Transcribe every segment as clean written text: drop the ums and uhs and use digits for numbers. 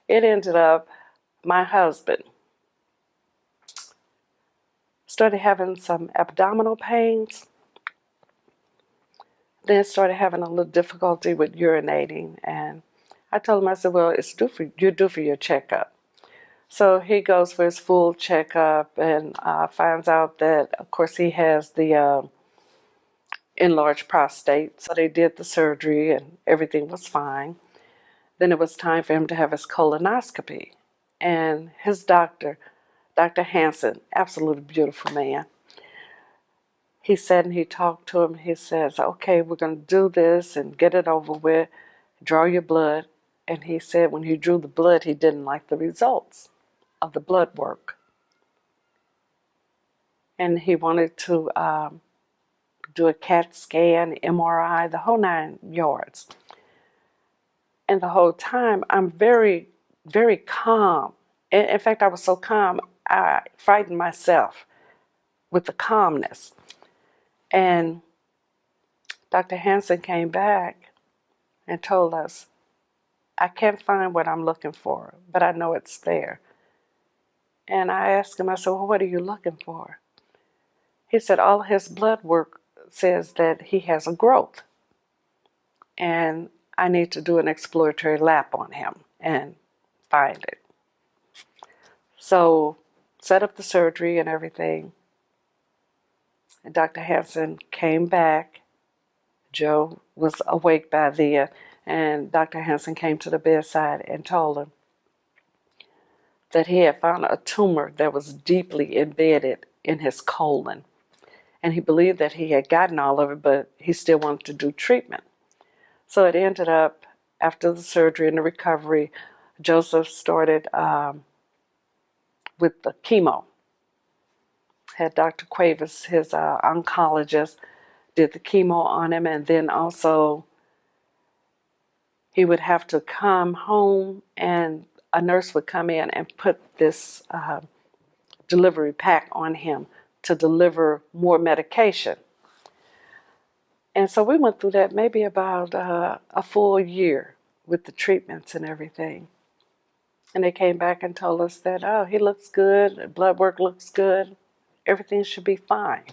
it ended up my husband started having some abdominal pains, then started having a little difficulty with urinating. And I told him, I said, well, you're due for your checkup. So he goes for his full checkup and finds out that, of course, he has the enlarged prostate. So they did the surgery and everything was fine. Then it was time for him to have his colonoscopy. And his doctor, Dr. Hansen, absolutely beautiful man, he sat and he talked to him. He says, okay, we're going to do this and get it over with, draw your blood. And he said when he drew the blood, he didn't like the results of the blood work. And he wanted to do a CAT scan, MRI, the whole 9 yards. And the whole time, I'm very, very calm. In fact, I was so calm, I frightened myself with the calmness. And Dr. Hansen came back and told us, I can't find what I'm looking for, but I know it's there. And I asked him, I said, well, what are you looking for? He said, all his blood work says that he has a growth. And I need to do an exploratory lap on him and find it. So set up the surgery and everything. And Dr. Hansen came back. Joe was awake by then, and Dr. Hansen came to the bedside and told him that he had found a tumor that was deeply embedded in his colon. And he believed that he had gotten all of it, but he still wanted to do treatment. So it ended up, after the surgery and the recovery, Joseph started with the chemo. Had Dr. Cuevas, his oncologist, did the chemo on him, and then also he would have to come home and a nurse would come in and put this delivery pack on him to deliver more medication. And so we went through that maybe about a full year with the treatments and everything. And they came back and told us that, oh, he looks good, blood work looks good, everything should be fine.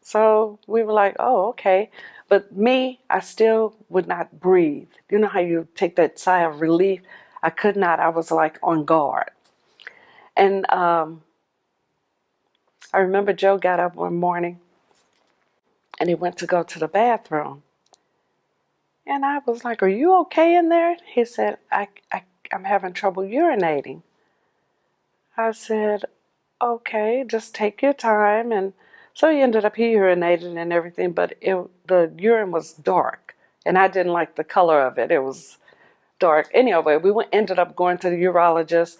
So we were like, oh, okay. But me, I still would not breathe. You know how you take that sigh of relief? I could not. I was like on guard. And I remember Joe got up one morning and he went to go to the bathroom. And I was like, are you okay in there? He said, I'm having trouble urinating. I said, okay, just take your time. And so he ended up, he urinated and everything, but the urine was dark. And I didn't like the color of it. It was dark. Anyway, we ended up going to the urologist,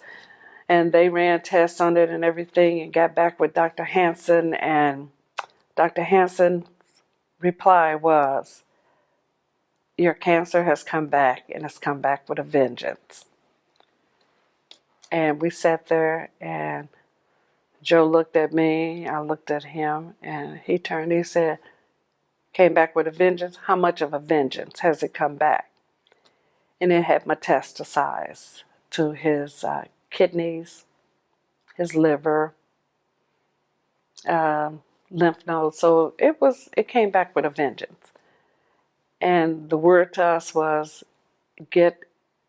and they ran tests on it and everything and got back with Dr. Hansen. And Dr. Hansen's reply was, your cancer has come back, and it's come back with a vengeance. And we sat there, and Joe looked at me, I looked at him, and he turned, he said, came back with a vengeance? How much of a vengeance has it come back? And it had metastasized to his kidneys, his liver, lymph nodes. So it came back with a vengeance. And the word to us was, get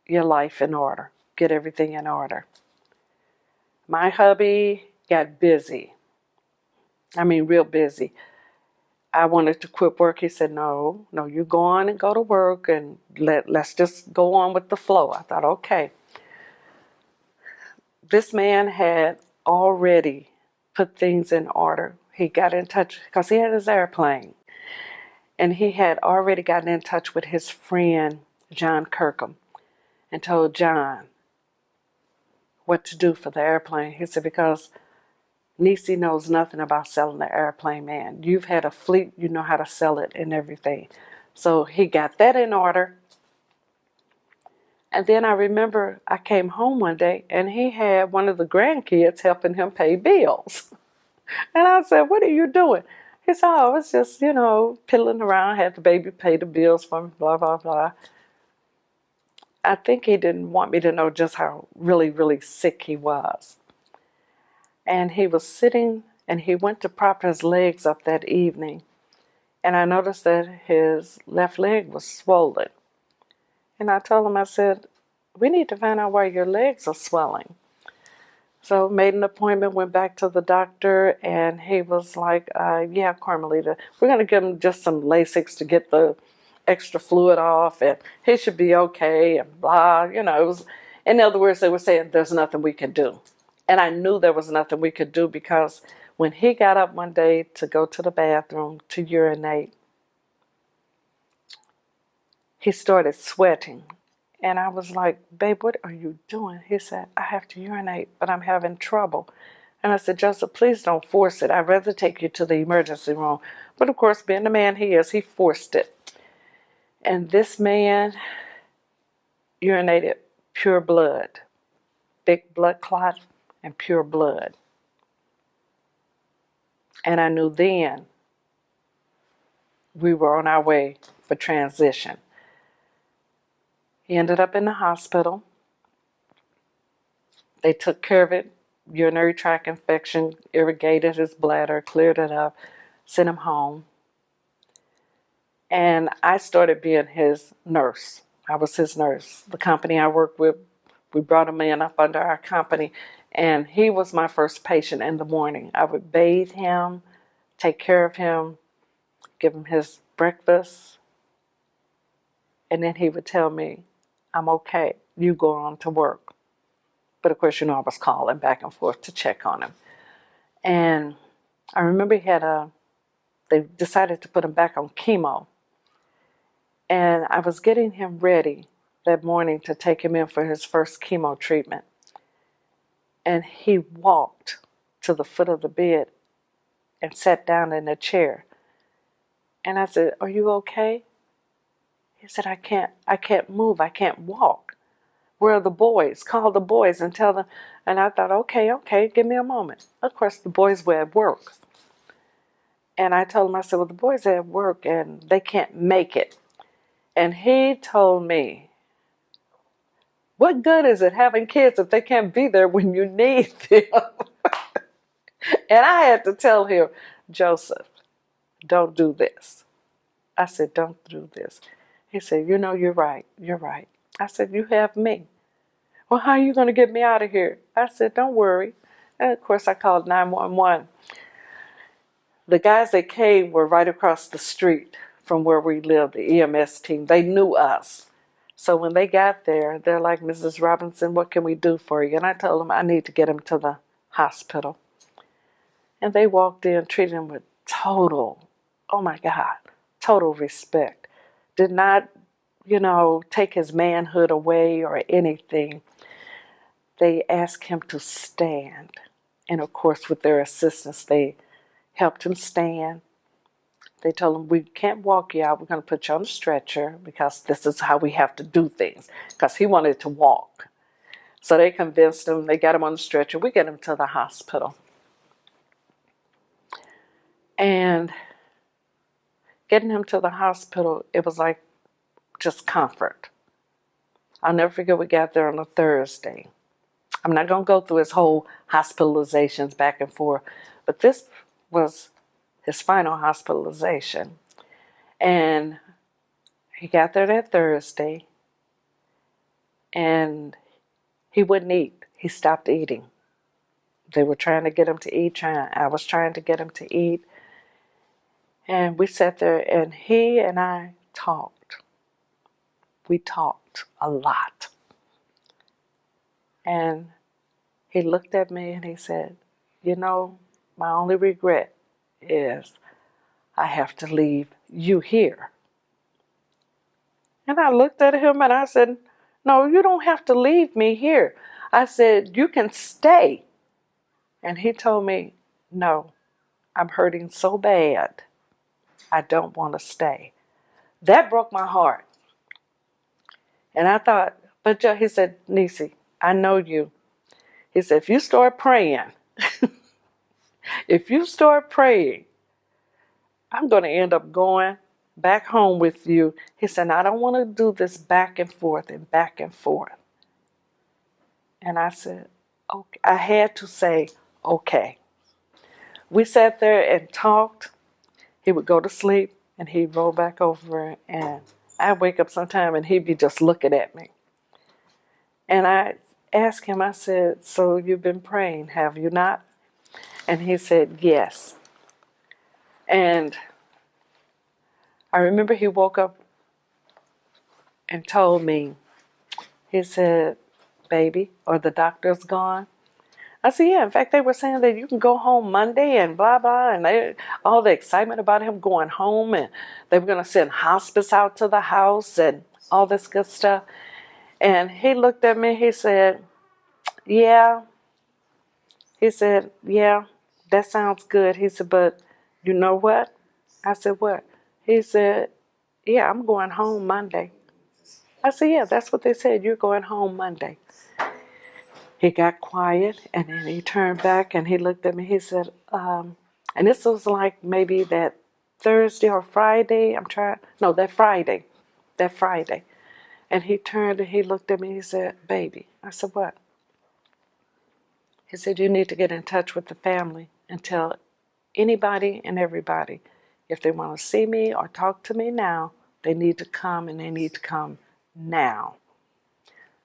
your life in order. Get everything in order. My hubby got busy. I mean, real busy. I wanted to quit work. He said, no, you go on and go to work and let's just go on with the flow. I thought, okay. This man had already put things in order. He got in touch because he had his airplane. And he had already gotten in touch with his friend, John Kirkham, and told John what to do for the airplane. He said, because Nisi knows nothing about selling the airplane, man. You've had a fleet, you know how to sell it and everything. So he got that in order. And then I remember I came home one day and he had one of the grandkids helping him pay bills. And I said, what are you doing? He said, oh, I was just, piddling around, had the baby pay the bills for me, blah, blah, blah. I think he didn't want me to know just how really, really sick he was. And he was sitting, and he went to prop his legs up that evening. And I noticed that his left leg was swollen. And I told him, I said, we need to find out why your legs are swelling. So made an appointment, went back to the doctor, and he was like, yeah, Carmalita, we're going to give him just some Lasix to get the extra fluid off, and he should be okay, and blah, you know. It was, in other words, they were saying there's nothing we can do. And I knew there was nothing we could do, because when he got up one day to go to the bathroom to urinate, he started sweating. And I was like, babe, what are you doing? He said, I have to urinate, but I'm having trouble. And I said, Joseph, please don't force it. I'd rather take you to the emergency room. But of course, being the man he is, he forced it. And this man urinated pure blood, big blood clot and pure blood. And I knew then we were on our way for transition. He ended up in the hospital. They took care of it. Urinary tract infection, irrigated his bladder, cleared it up, sent him home. And I started being his nurse. I was his nurse. The company I worked with, we brought him in up under our company, and he was my first patient in the morning. I would bathe him, take care of him, give him his breakfast, and then he would tell me, I'm okay, you go on to work. But of course, you know, I was calling back and forth to check on him. And I remember they decided to put him back on chemo. And I was getting him ready that morning to take him in for his first chemo treatment. And he walked to the foot of the bed and sat down in a chair. And I said, are you okay? He said, I can't move, I can't walk. Where are the boys? Call the boys and tell them. And I thought, okay, give me a moment. Of course, the boys were at work. And I told him, I said, well, the boys are at work and they can't make it. And he told me, what good is it having kids if they can't be there when you need them? And I had to tell him, Joseph, don't do this. I said, don't do this. He said, you know, you're right. I said, you have me. Well, how are you going to get me out of here? I said, don't worry. And of course, I called 911. The guys that came were right across the street from where we lived, the EMS team. They knew us. So when they got there, they're like, Mrs. Robinson, what can we do for you? And I told them I need to get him to the hospital. And they walked in, treated him with total respect. Did not, take his manhood away or anything. They asked him to stand. And of course, with their assistance, they helped him stand. They told him, we can't walk you out. We're going to put you on a stretcher because this is how we have to do things. Because he wanted to walk. So they convinced him. They got him on the stretcher. We get him to the hospital. And getting him to the hospital, it was like just comfort. I'll never forget, we got there on a Thursday. I'm not going to go through his whole hospitalizations back and forth, but this was his final hospitalization. And he got there that Thursday, and he wouldn't eat. He stopped eating. They were trying to get him to eat. I was trying to get him to eat. And we sat there, and he and I talked. We talked a lot. And he looked at me and he said, my only regret is I have to leave you here. And I looked at him and I said, no, you don't have to leave me here. I said, you can stay. And he told me, no, I'm hurting so bad. I don't want to stay. That broke my heart. And I thought, but he said, Nisi, I know you. He said, if you start praying, I'm going to end up going back home with you. He said, I don't want to do this back and forth and back and forth. And I said, okay. I had to say, okay. We sat there and talked. He would go to sleep and he'd roll back over, and I'd wake up sometime and he'd be just looking at me. And I asked him, I said, so you've been praying, have you not? And he said, yes. And I remember he woke up and told me, he said, baby, or the doctor's gone. I said, yeah, in fact, they were saying that you can go home Monday and blah, blah, and all the excitement about him going home, and they were going to send hospice out to the house and all this good stuff. And he looked at me, he said, yeah. He said, yeah, that sounds good. He said, but you know what? I said, what? He said, yeah, I'm going home Monday. I said, yeah, that's what they said. You're going home Monday. He got quiet, and then he turned back, and he looked at me. He said, and this was like maybe that Thursday or Friday. That Friday. And he turned and he looked at me. He said, baby. I said, what? He said, you need to get in touch with the family and tell anybody and everybody, if they want to see me or talk to me now, they need to come, and they need to come now.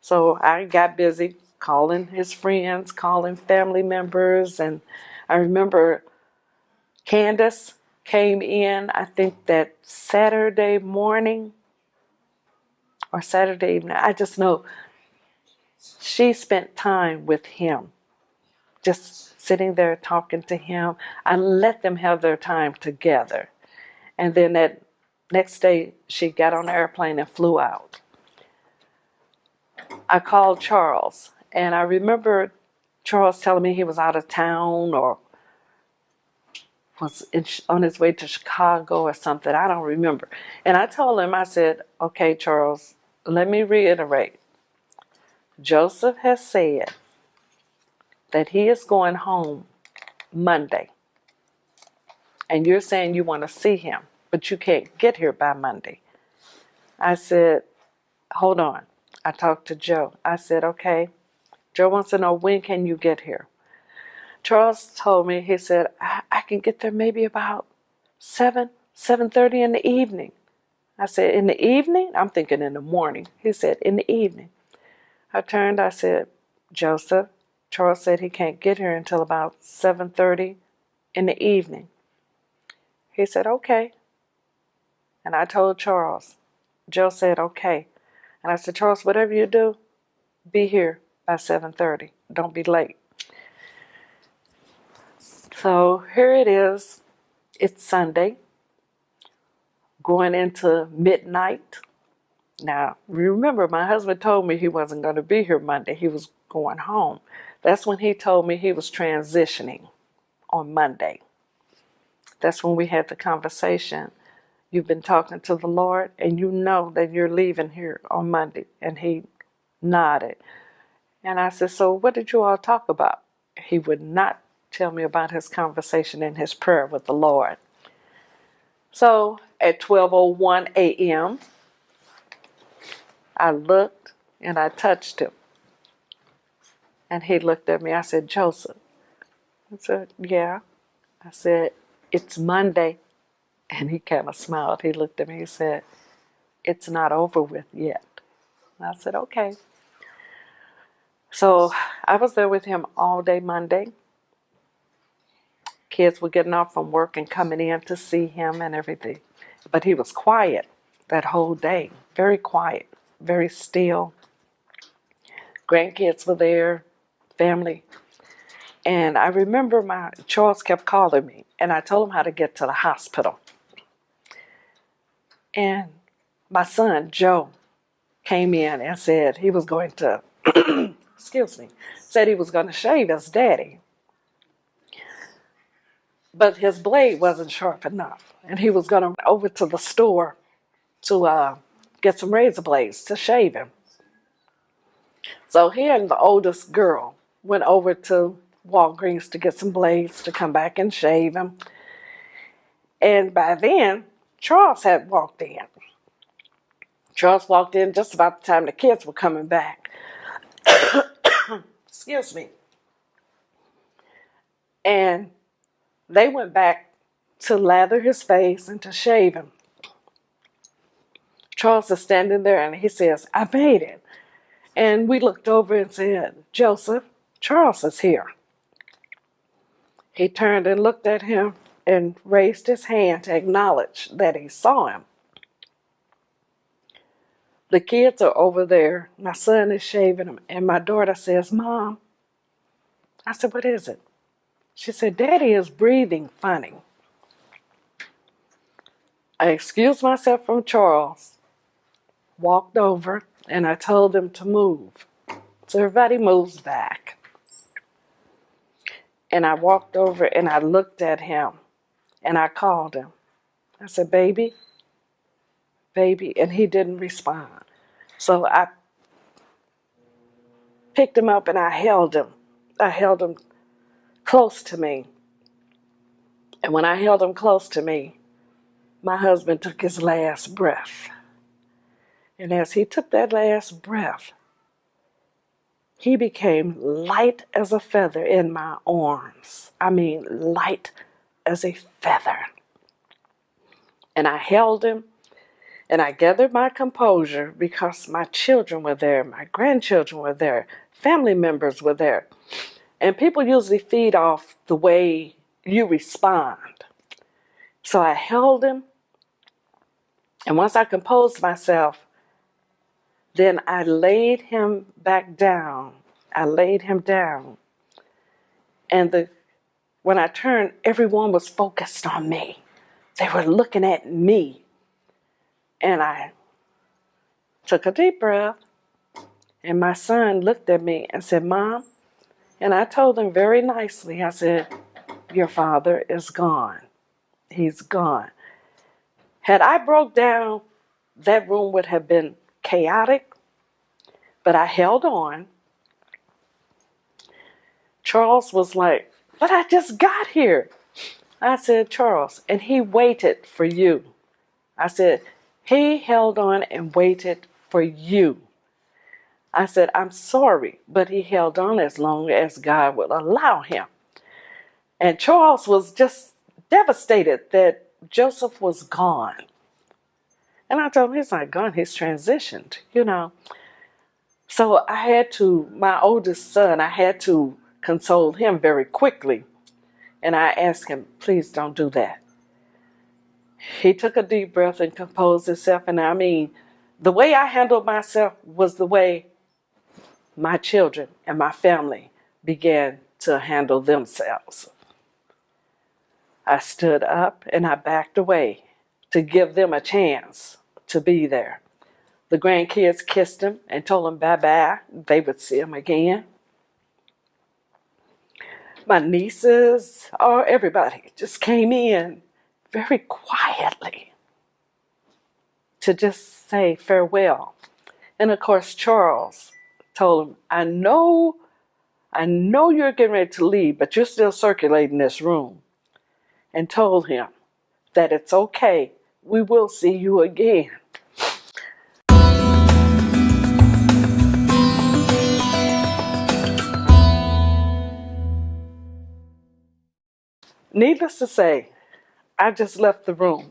So I got busy calling his friends, calling family members, and I remember Candace came in, I think that Saturday morning or Saturday evening. I just know she spent time with him, just sitting there talking to him. I let them have their time together. And then that next day, she got on the airplane and flew out. I called Charles, and I remember Charles telling me he was out of town or was on his way to Chicago or something. I don't remember. And I told him, I said, okay, Charles, let me reiterate. Joseph has said that he is going home Monday. And you're saying you want to see him, but you can't get here by Monday. I said, hold on. I talked to Joe. I said, okay, Joe wants to know, when can you get here? Charles told me, he said, I can get there maybe about 7:30 in the evening. I said, in the evening? I'm thinking in the morning. He said, in the evening. I turned, I said, Joseph, Charles said he can't get here until about 7:30 in the evening. He said, okay. And I told Charles. Joe said, okay. And I said, Charles, whatever you do, be here by 7:30. Don't be late. So here it is. It's Sunday, going into midnight. Now, remember, my husband told me he wasn't going to be here Monday. He was going home. That's when he told me he was transitioning on Monday. That's when we had the conversation. You've been talking to the Lord, and you know that you're leaving here on Monday. And he nodded. And I said, so what did you all talk about? He would not tell me about his conversation and his prayer with the Lord. So at 12:01 a.m., I looked and I touched him. And he looked at me. I said, Joseph. I said, yeah. I said, it's Monday. And he kind of smiled. He looked at me. He said, it's not over with yet. I said, okay. So I was there with him all day Monday. Kids were getting off from work and coming in to see him and everything. But he was quiet that whole day. Very quiet. Very still. Grandkids were there. Family. And I remember Charles kept calling me. And I told him how to get to the hospital. And my son, Joe, came in and said he was going to, said he was going to shave his daddy. But his blade wasn't sharp enough. And he was going to run over to the store to get some razor blades to shave him. So he and the oldest girl went over to Walgreens to get some blades to come back and shave him. And by then, Charles had walked in. Charles walked in just about the time the kids were coming back. Excuse me. And they went back to lather his face and to shave him. Charles is standing there and he says, I made it. And we looked over and said, Joseph, Charles is here. He turned and looked at him and raised his hand to acknowledge that he saw him. The kids are over there. My son is shaving him. And my daughter says, Mom. I said, what is it? She said, Daddy is breathing funny. I excused myself from Charles, walked over, and I told him to move. So everybody moves back. And I walked over and I looked at him and I called him. I said, baby, baby, and he didn't respond. So I picked him up and I held him. I held him close to me. And when I held him close to me, my husband took his last breath. And as he took that last breath, he became light as a feather in my arms. I mean, light as a feather. And I held him, and I gathered my composure because my children were there, my grandchildren were there, family members were there. And people usually feed off the way you respond. So I held him, and once I composed myself, then I laid him back down. I laid him down. And when I turned, everyone was focused on me. They were looking at me. And I took a deep breath. And my son looked at me and said, Mom. And I told him very nicely, I said, your father is gone. He's gone. Had I broke down, that room would have been chaotic, but I held on. Charles was like, but I just got here. I said, Charles, and he waited for you. I said, he held on and waited for you. I said, I'm sorry, but he held on as long as God would allow him. And Charles was just devastated that Joseph was gone. And I told him, he's not gone, he's transitioned, So I had to, my oldest son, I had to console him very quickly. And I asked him, please don't do that. He took a deep breath and composed himself. And I mean, the way I handled myself was the way my children and my family began to handle themselves. I stood up and I backed away to give them a chance to be there. The grandkids kissed him and told him bye-bye. They would see him again. My nieces, everybody just came in very quietly to just say farewell. And of course, Charles told him, I know you're getting ready to leave, but you're still circulating this room. And told him that it's okay. We will see you again. Needless to say, I just left the room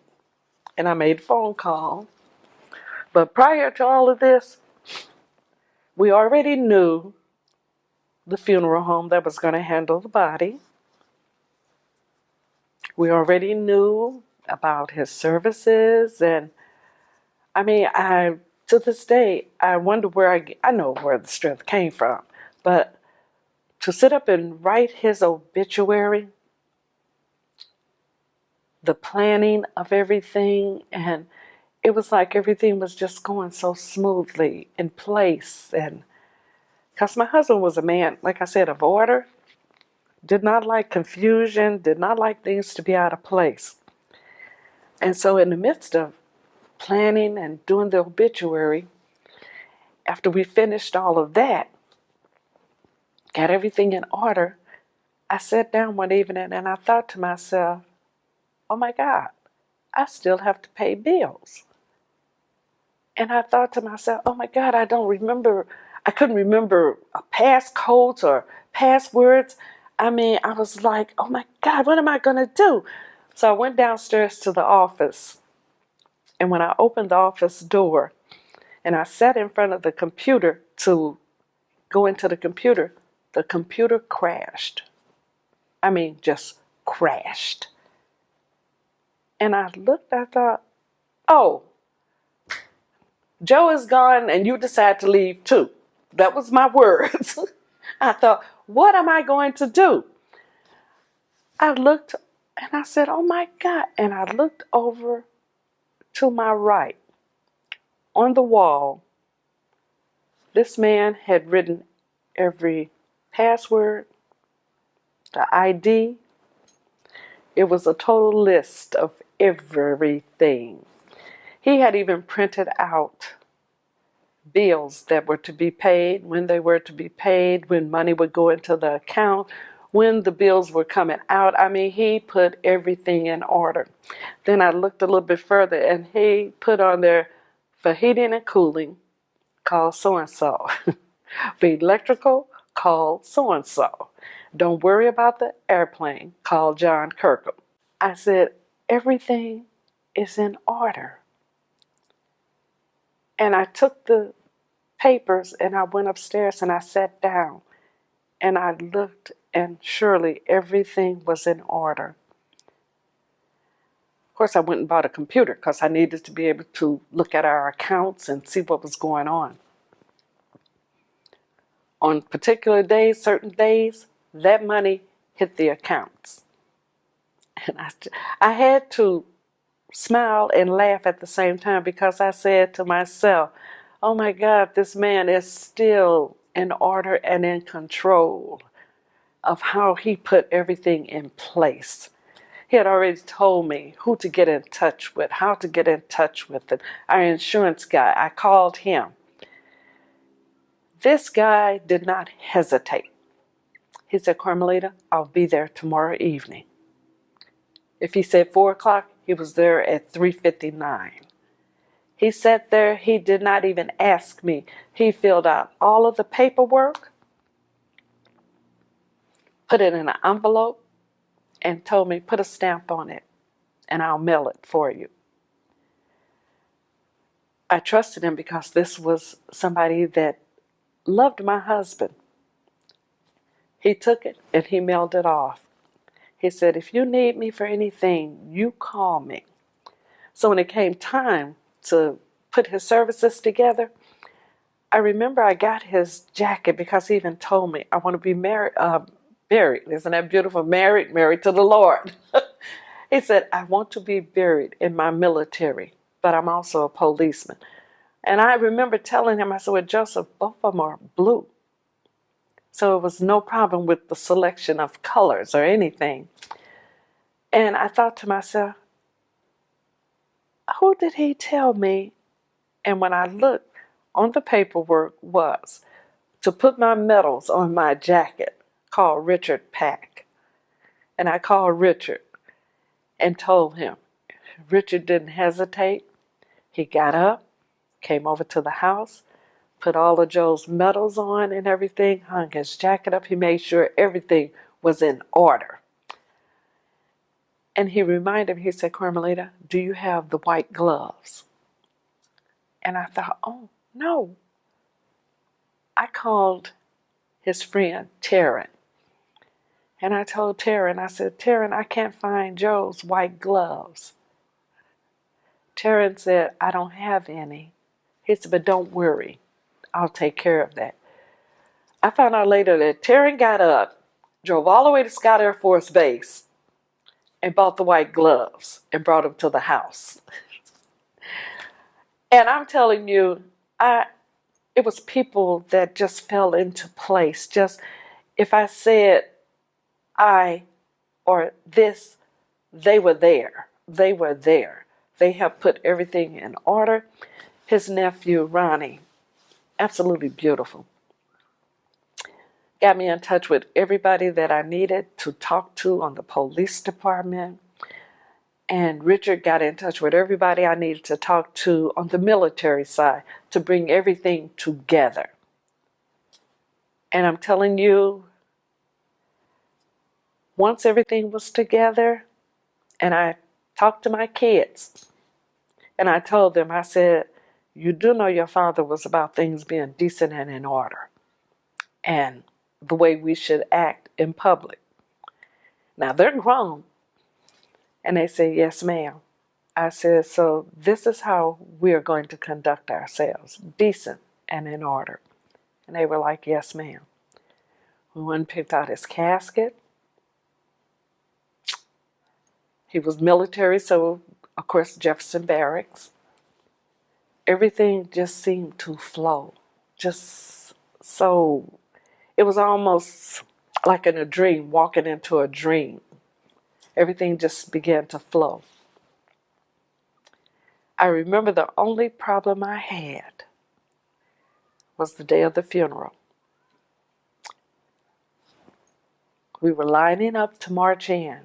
and I made a phone call. But prior to all of this, we already knew the funeral home that was going to handle the body. We already knew about his services. And I mean, to this day, I wonder where I know where the strength came from. But to sit up and write his obituary, the planning of everything, and it was like everything was just going so smoothly in place. And because my husband was a man, like I said, of order, did not like confusion, did not like things to be out of place. And so in the midst of planning and doing the obituary, after we finished all of that, got everything in order, I sat down one evening and I thought to myself, oh my God, I still have to pay bills. And I thought to myself, oh my God, I couldn't remember passcodes or passwords. I mean, I was like, oh my God, what am I going to do? So I went downstairs to the office. And when I opened the office door and I sat in front of the computer to go into the computer crashed. I mean, just crashed. And I thought, oh, Joe is gone and you decide to leave too. That was my words. I thought, what am I going to do? I looked and I said, oh my God. And I looked over to my right on the wall. This man had written every password, the ID. It was a total list of everything. He had even printed out bills that were to be paid, when they were to be paid, when money would go into the account, when the bills were coming out. I mean, he put everything in order. Then I looked a little bit further and he put on there, for heating and cooling, call so-and-so. For electrical, call so-and-so. Don't worry about the airplane, call John Kirkham. I said, everything is in order. And I took the papers and I went upstairs and I sat down and I looked, and surely everything was in order. Of course, I went and bought a computer because I needed to be able to look at our accounts and see what was going on. On particular days, certain days, that money hit the accounts. And I had to smile and laugh at the same time, because I said to myself, oh my God, this man is still in order and in control of how he put everything in place. He had already told me who to get in touch with, how to get in touch with it. Our insurance guy, I called him. This guy did not hesitate. He said, Carmalita, I'll be there tomorrow evening. If he said 4 o'clock, he was there at 3:59. He sat there. He did not even ask me. He filled out all of the paperwork, put it in an envelope, and told me, put a stamp on it, and I'll mail it for you. I trusted him because this was somebody that loved my husband. He took it and he mailed it off. He said, if you need me for anything, you call me. So when it came time to put his services together, I remember I got his jacket because he even told me, I want to be married. Isn't that beautiful? Married to the Lord. He said, I want to be buried in my military, but I'm also a policeman. And I remember telling him, I said, well, Joseph, both of them are blue. So it was no problem with the selection of colors or anything. And I thought to myself, who did he tell me? And when I looked on the paperwork was to put my medals on my jacket, called Richard Pack. And I called Richard and told him. Richard didn't hesitate. He got up, came over to the house, put all of Joe's medals on and everything, hung his jacket up. He made sure everything was in order. And he reminded me, he said, Carmalita, do you have the white gloves? And I thought, oh, no. I called his friend, Taryn. And I told Taryn, I said, Taryn, I can't find Joe's white gloves. Taryn said, I don't have any. He said, but don't worry. I'll take care of that. I found out later that Taryn got up, drove all the way to Scott Air Force Base, and bought the white gloves and brought them to the house. And I'm telling you, it was people that just fell into place. Just if I said I or this, they were there. They were there. They have put everything in order. His nephew, Ronnie, absolutely beautiful. Got me in touch with everybody that I needed to talk to on the police department. And Richard got in touch with everybody I needed to talk to on the military side to bring everything together. And I'm telling you, once everything was together, and I talked to my kids, and I told them, I said, you do know your father was about things being decent and in order, and the way we should act in public. Now, they're grown. And they said, yes, ma'am. I said, so this is how we are going to conduct ourselves, decent and in order. And they were like, yes, ma'am. We went and picked out his casket. He was military, so, of course, Jefferson Barracks. Everything just seemed to flow. Just so, it was almost like in a dream, walking into a dream. Everything just began to flow. I remember the only problem I had was the day of the funeral. We were lining up to march in.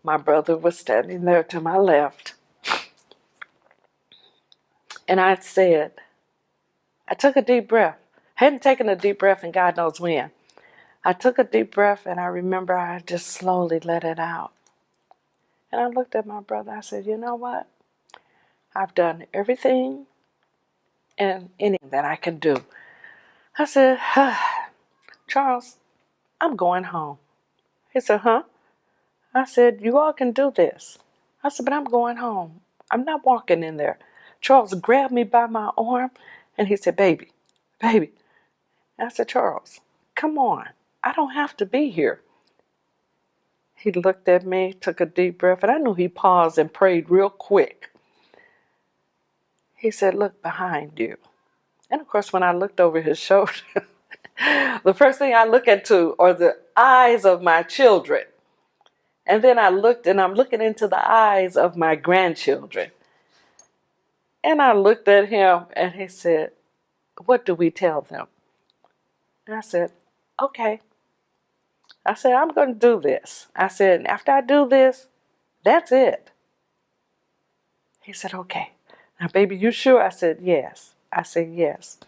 My brother was standing there to my left. And I said, I took a deep breath. I hadn't taken a deep breath in God knows when. I took a deep breath, and I remember I just slowly let it out. And I looked at my brother. I said, you know what? I've done everything and anything that I can do. I said, Charles, I'm going home. He said, huh? I said, you all can do this. I said, but I'm going home. I'm not walking in there. Charles grabbed me by my arm, and he said, baby. I said, Charles, come on. I don't have to be here. He looked at me, took a deep breath, and I knew he paused and prayed real quick. He said, look behind you. And of course, when I looked over his shoulder, the first thing I look into are the eyes of my children. And then I looked, and I'm looking into the eyes of my grandchildren. And I looked at him, and he said, what do we tell them? And I said, okay. I said, I'm going to do this. I said, after I do this, that's it. He said, okay. Now, baby, you sure? I said, yes. I said, yes.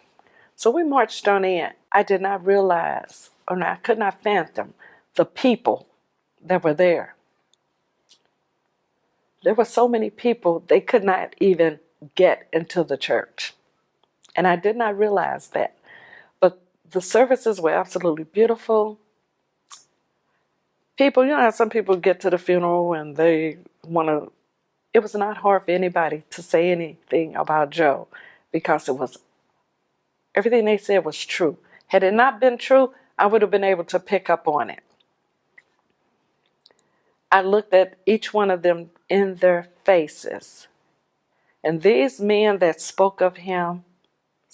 So we marched on in. I did not realize, or I could not fathom the people that were there. There were so many people, they could not even get into the church. And I did not realize that. But the services were absolutely beautiful. People, you know how some people get to the funeral and they want to, it was not hard for anybody to say anything about Joe because it was, everything they said was true. Had it not been true, I would have been able to pick up on it. I looked at each one of them in their faces. And these men that spoke of him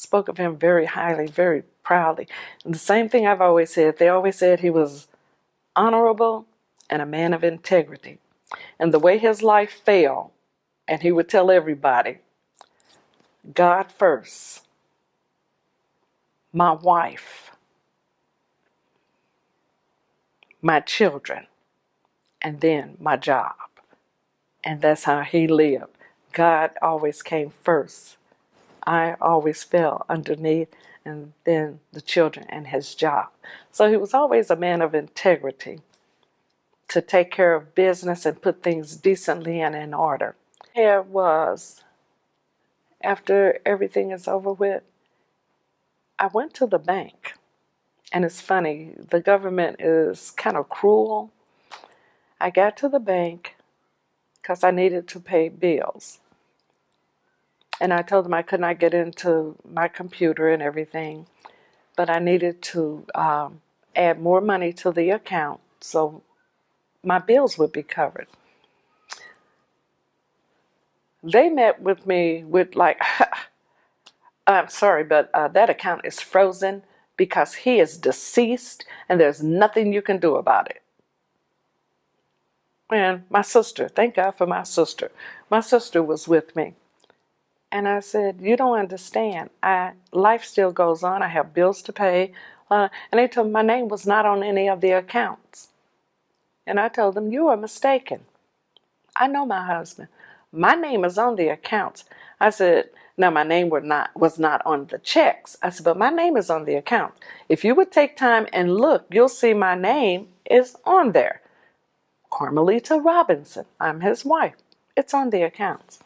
very highly, very proudly. And the same thing I've always said, they always said he was honorable and a man of integrity. And the way his life fell, and he would tell everybody, God first, my wife, my children, and then my job. And that's how he lived. God always came first. I always fell underneath, and then the children and his job. So he was always a man of integrity to take care of business and put things decently and in order. Here was, after everything is over with, I went to the bank. And it's funny, the government is kind of cruel. I got to the bank because I needed to pay bills. And I told them I could not get into my computer and everything, but I needed to add more money to the account so my bills would be covered. They met with me with like, I'm sorry, but that account is frozen because he is deceased and there's nothing you can do about it. And my sister, thank God for my sister. My sister was with me. And I said, you don't understand. Life still goes on. I have bills to pay. And they told me my name was not on any of the accounts. And I told them, you are mistaken. I know my husband. My name is on the accounts. I said, now my name was not on the checks. I said, but my name is on the account. If you would take time and look, you'll see my name is on there. Carmalita Robinson. I'm his wife. It's on the accounts.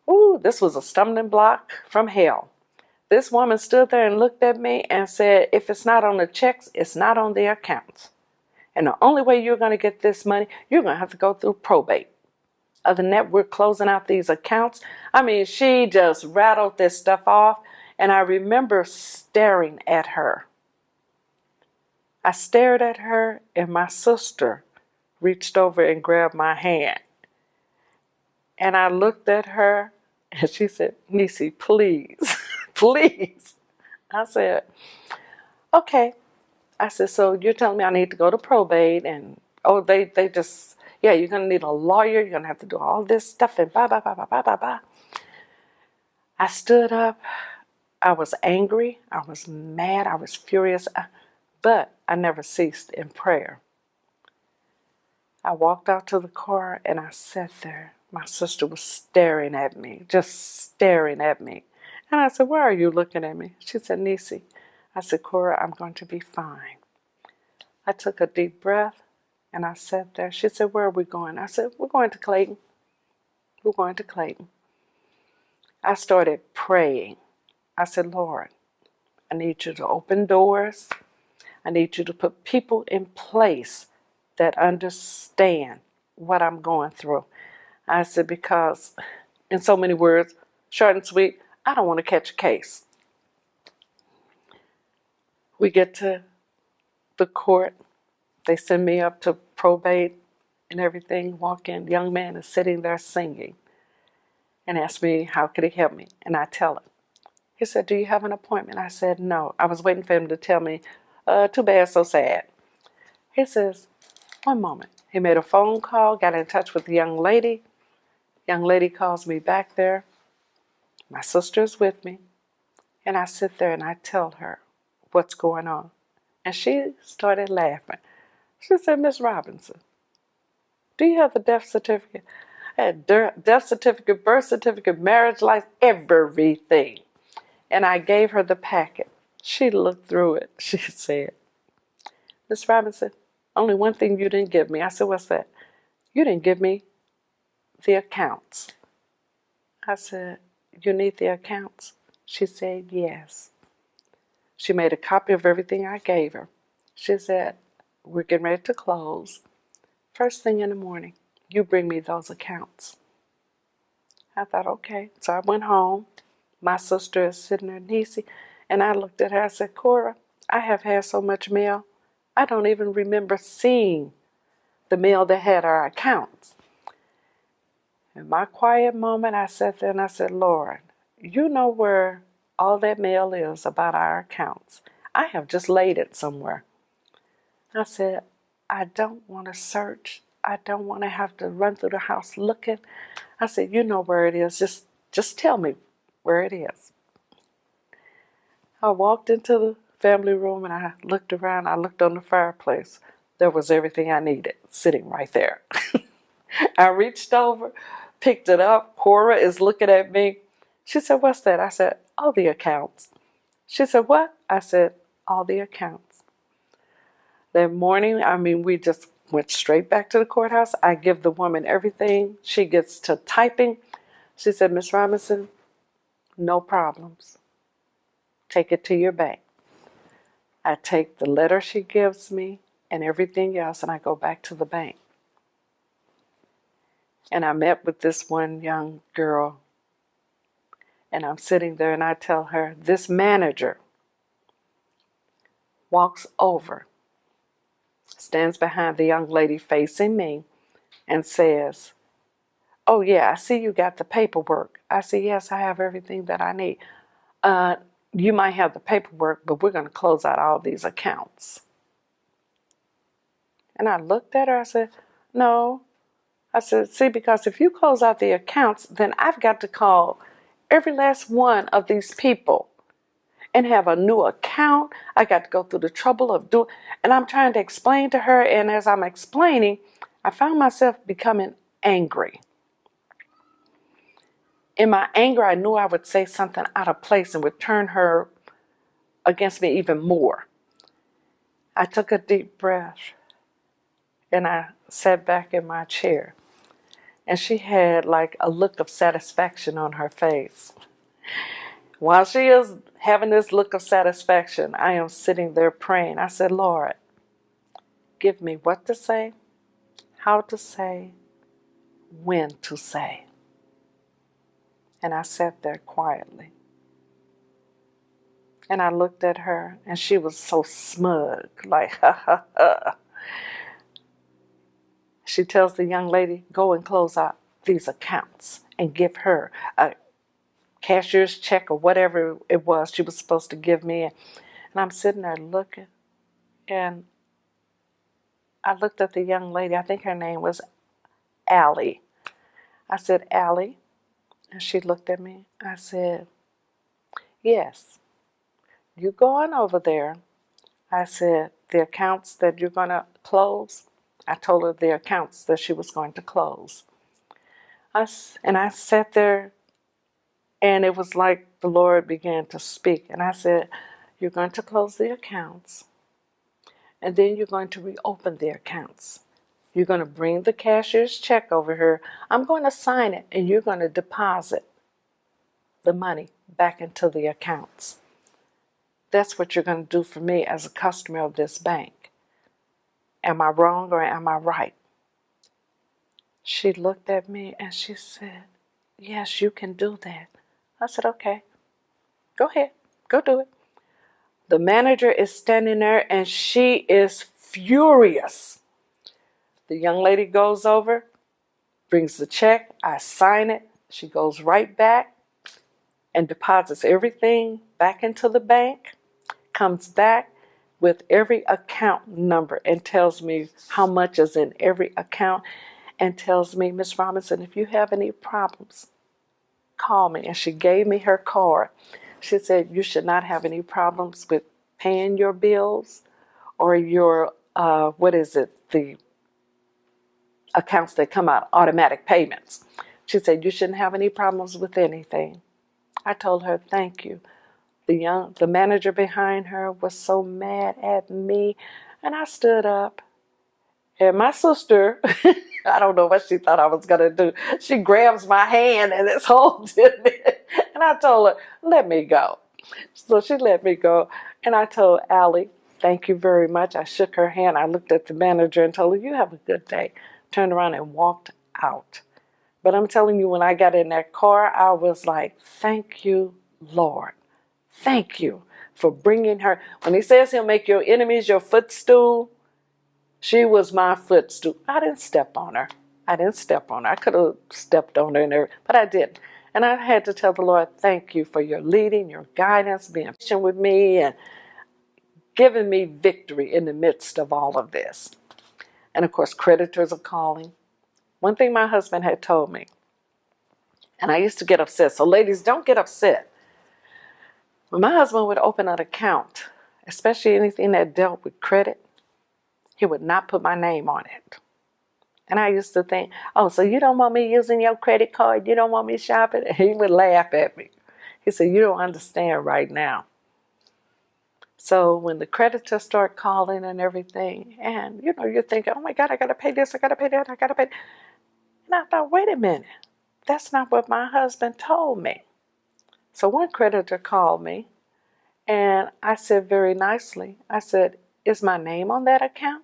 Ooh, this was a stumbling block from hell. This woman stood there and looked at me and said, if it's not on the checks, it's not on the accounts. And the only way you're going to get this money, you're going to have to go through probate. Other than that, we're closing out these accounts. I mean, she just rattled this stuff off. And I remember staring at her. I stared at her, and my sister reached over and grabbed my hand. And I looked at her, and she said, Nisi, please, please. I said, okay. I said, so you're telling me I need to go to probate, and they just, yeah, you're going to need a lawyer, you're going to have to do all this stuff, and blah, blah, blah, blah, blah, blah, blah. I stood up. I was angry. I was mad. I was furious. But I never ceased in prayer. I walked out to the car, and I sat there. My sister was staring at me, just staring at me. And I said, why are you looking at me? She said, Nisi. I said, Cora, I'm going to be fine. I took a deep breath, and I sat there. She said, where are we going? I said, we're going to Clayton. We're going to Clayton. I started praying. I said, Lord, I need you to open doors. I need you to put people in place that understand what I'm going through. I said, because, in so many words, short and sweet, I don't want to catch a case. We get to the court. They send me up to probate and everything. Walk in. The young man is sitting there singing and asks me, how could he help me? And I tell him. He said, do you have an appointment? I said, no. I was waiting for him to tell me, too bad, so sad. He says, one moment. He made a phone call, got in touch with the young lady. Young lady calls me back there. My sister's with me. And I sit there and I tell her what's going on. And she started laughing. She said, Miss Robinson, do you have the death certificate? I had death certificate, birth certificate, marriage license, everything. And I gave her the packet. She looked through it. She said, Miss Robinson, only one thing you didn't give me. I said, what's that? You didn't give me the accounts. I said, you need the accounts? She said, yes. She made a copy of everything I gave her. She said, we're getting ready to close. First thing in the morning, you bring me those accounts. I thought, okay. So I went home. My sister is sitting there, Nisi, and I looked at her. I said, Cora, I have had so much mail. I don't even remember seeing the mail that had our accounts. In my quiet moment, I sat there and I said, Lord, you know where all that mail is about our accounts. I have just laid it somewhere. I said, I don't want to search. I don't want to have to run through the house looking. I said, you know where it is. Just tell me where it is. I walked into the family room and I looked around. I looked on the fireplace. There was everything I needed sitting right there. I reached over, picked it up. Cora is looking at me. She said, what's that? I said, all the accounts. She said, what? I said, all the accounts. That morning, we just went straight back to the courthouse. I give the woman everything. She gets to typing. She said, Miss Robinson, no problems. Take it to your bank. I take the letter she gives me and everything else, and I go back to the bank. And I met with this one young girl, and I'm sitting there, and I tell her, this manager walks over, stands behind the young lady facing me, and says, oh, yeah, I see you got the paperwork. I said, yes, I have everything that I need. You might have the paperwork, but we're going to close out all these accounts. And I looked at her. I said, no. I said, see, because if you close out the accounts, then I've got to call every last one of these people and have a new account. I got to go through the trouble of and I'm trying to explain to her. And as I'm explaining, I found myself becoming angry. In my anger, I knew I would say something out of place and would turn her against me even more. I took a deep breath and I sat back in my chair. And she had like a look of satisfaction on her face. While she is having this look of satisfaction, I am sitting there praying. I said, Lord, give me what to say, how to say, when to say. And I sat there quietly. And I looked at her, and she was so smug, like, ha, ha, ha. She tells the young lady, go and close out these accounts and give her a cashier's check or whatever it was she was supposed to give me. And I'm sitting there looking, and I looked at the young lady. I think her name was Allie. I said, Allie. And she looked at me. I said, yes, you go on over there. I said, the accounts that you're going to close. I told her the accounts that she was going to close. And I sat there, and it was like the Lord began to speak. And I said, you're going to close the accounts, and then you're going to reopen the accounts. You're going to bring the cashier's check over here. I'm going to sign it, and you're going to deposit the money back into the accounts. That's what you're going to do for me as a customer of this bank. Am I wrong or am I right? She looked at me and she said, yes, you can do that. I said, okay, go ahead, go do it. The manager is standing there and she is furious. The young lady goes over, brings the check, I sign it. She goes right back and deposits everything back into the bank, comes back with every account number and tells me how much is in every account and tells me, Miss Robinson, if you have any problems, call me. And she gave me her card. She said, you should not have any problems with paying your bills or your, the accounts that come out, automatic payments. She said, you shouldn't have any problems with anything. I told her, thank you. The manager behind her was so mad at me, and I stood up. And my sister, I don't know what she thought I was going to do. She grabs my hand and it's holding it. And I told her, let me go. So she let me go. And I told Allie, thank you very much. I shook her hand. I looked at the manager and told her, you have a good day. Turned around and walked out. But I'm telling you, when I got in that car, I was like, thank you, Lord. Thank you for bringing her. When he says he'll make your enemies your footstool, she was my footstool. I didn't step on her. I could have stepped on her, but I didn't. And I had to tell the Lord, thank you for your leading, your guidance, being patient with me, and giving me victory in the midst of all of this. And of course, creditors are calling. One thing my husband had told me, and I used to get upset. So ladies, don't get upset. When my husband would open an account, especially anything that dealt with credit, he would not put my name on it. And I used to think, oh, so you don't want me using your credit card? You don't want me shopping? And he would laugh at me. He said, you don't understand right now. So when the creditors start calling and everything, and you're thinking, oh my God, I got to pay this, I got to pay that, I got to pay. And I thought, wait a minute, that's not what my husband told me. So one creditor called me, and I said very nicely, I said, is my name on that account?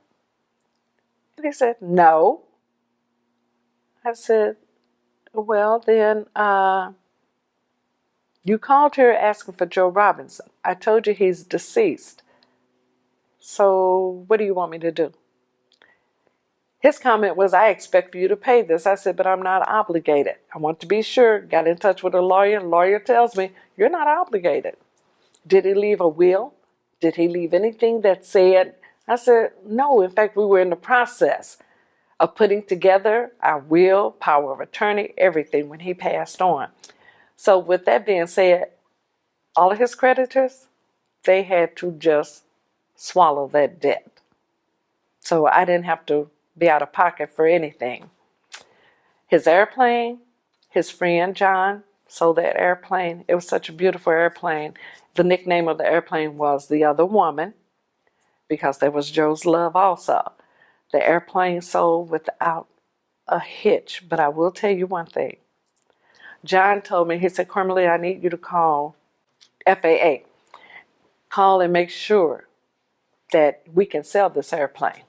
And he said, no. I said, well, then you called here asking for Joe Robinson. I told you he's deceased. So what do you want me to do? His comment was, I expect for you to pay this. I said, but I'm not obligated. I want to be sure. Got in touch with a lawyer. The lawyer tells me, you're not obligated. Did he leave a will? Did he leave anything that said? I said, no. In fact, we were in the process of putting together our will, power of attorney, everything when he passed on. So with that being said, all of his creditors, they had to just swallow that debt. So I didn't have to be out of pocket for anything. his airplane, his friend John sold that airplane. It was such a beautiful airplane. The nickname of the airplane was The Other Woman, because there was Joe's love also. The airplane sold without a hitch. But I will tell you one thing. John told me, he said, Carmalita, I need you to call FAA. Call and make sure that we can sell this airplane.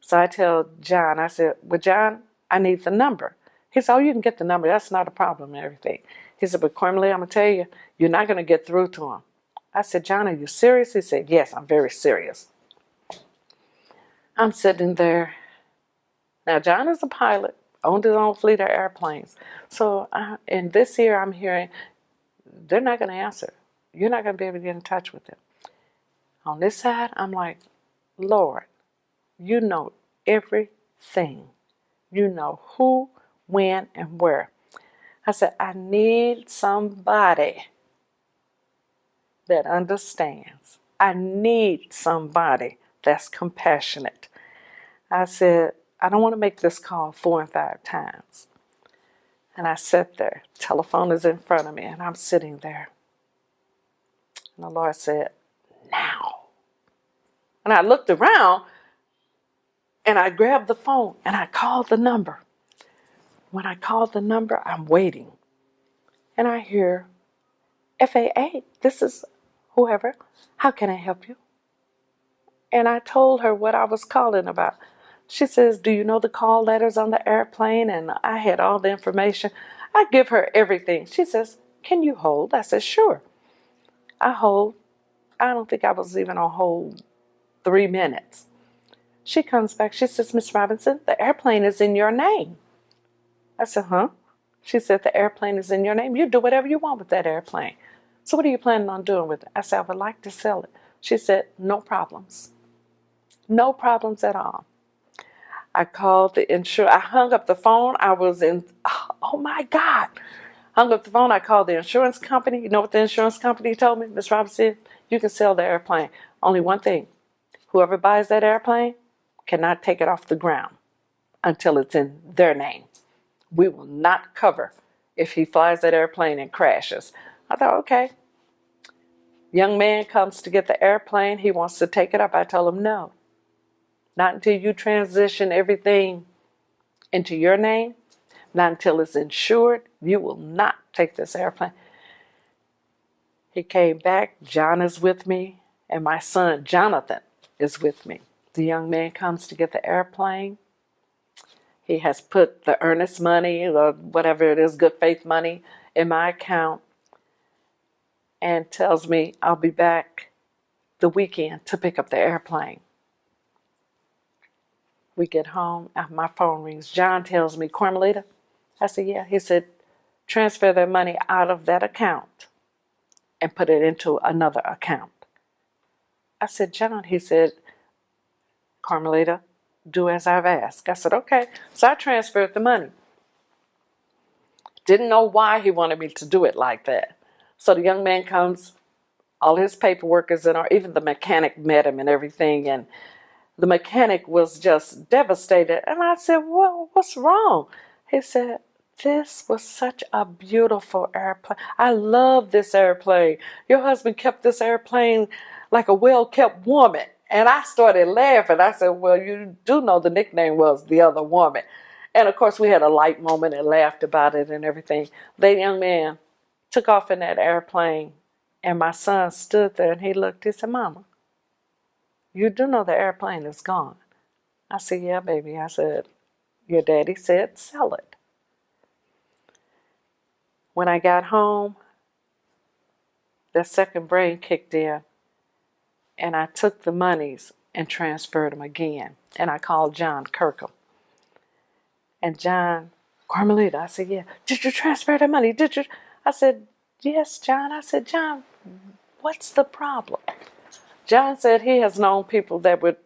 So I tell John, I said, well, John, I need the number. He said, oh, you can get the number. That's not a problem and everything. He said, but Carmalita, I'm going to tell you, you're not going to get through to him. I said, John, are you serious? He said, yes, I'm very serious. I'm sitting there. Now, John is a pilot, owned his own fleet of airplanes. So in this year, I'm hearing, they're not going to answer. You're not going to be able to get in touch with them. On this side, I'm like, Lord, you know everything. You know who, when, and where. I said, I need somebody that understands. I need somebody that's compassionate. I said, I don't want to make this call 4 and 5 times. And I sat there. Telephone is in front of me, and I'm sitting there. And the Lord said, now. And I looked around, and I grabbed the phone, and I called the number. When I called the number, I'm waiting. And I hear, FAA, this is whoever. How can I help you? And I told her what I was calling about. She says, do you know the call letters on the airplane? And I had all the information. I give her everything. She says, can you hold? I said, sure. I hold. I don't think I was even on hold 3 minutes. She comes back. She says, Miss Robinson, the airplane is in your name. I said, huh? She said, the airplane is in your name. You do whatever you want with that airplane. So what are you planning on doing with it? I said, I would like to sell it. She said, no problems. No problems at all. I called the insurance. I hung up the phone. I was in, oh my God. Hung up the phone. I called the insurance company. You know what the insurance company told me? Miss Robinson, you can sell the airplane. Only one thing. Whoever buys that airplane cannot take it off the ground until it's in their name. We will not cover if he flies that airplane and crashes. I thought, okay. Young man comes to get the airplane. He wants to take it up. I told him, no. Not until you transition everything into your name. Not until it's insured. You will not take this airplane. He came back. John is with me. And my son, Jonathan, is with me. The young man comes to get the airplane. He has put the earnest money, or whatever it is, good faith money, in my account. And tells me I'll be back the weekend to pick up the airplane. We get home, my phone rings. John tells me, Carmalita? I said, yeah. He said, transfer that money out of that account and put it into another account. I said, John, he said, Carmalita, do as I've asked. I said, okay. So I transferred the money. Didn't know why he wanted me to do it like that. So the young man comes, all his paperwork is in, or even the mechanic met him and everything, and the mechanic was just devastated. And I said, well, what's wrong? He said, this was such a beautiful airplane. I love this airplane. Your husband kept this airplane like a well-kept woman. And I started laughing. I said, well, you do know the nickname was The Other Woman. And, of course, we had a light moment and laughed about it and everything. The young man took off in that airplane, and my son stood there, and he looked. He said, Mama, you do know the airplane is gone. I said, yeah, baby. I said, your daddy said sell it. When I got home, that second brain kicked in, and I took the monies and transferred them again. And I called John Kirkham. And John, Carmalita, I said, yeah, did you transfer the money? Did you? I said, yes, John. I said, John, what's the problem? John said he has known people that would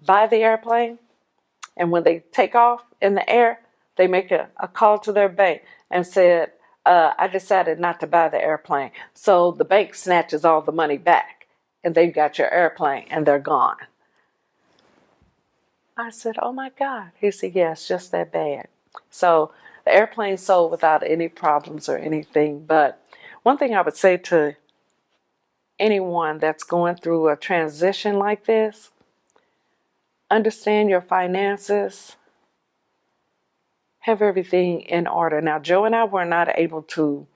buy the airplane, and when they take off in the air, they make a call to their bank and said, I decided not to buy the airplane. So the bank snatches all the money back, and they've got your airplane, and they're gone. I said, oh, my God. He said, yeah, it's just that bad. So The airplane sold without any problems or anything. But one thing I would say to anyone that's going through a transition like this, understand your finances, have everything in order. Now, Joe and I were not able to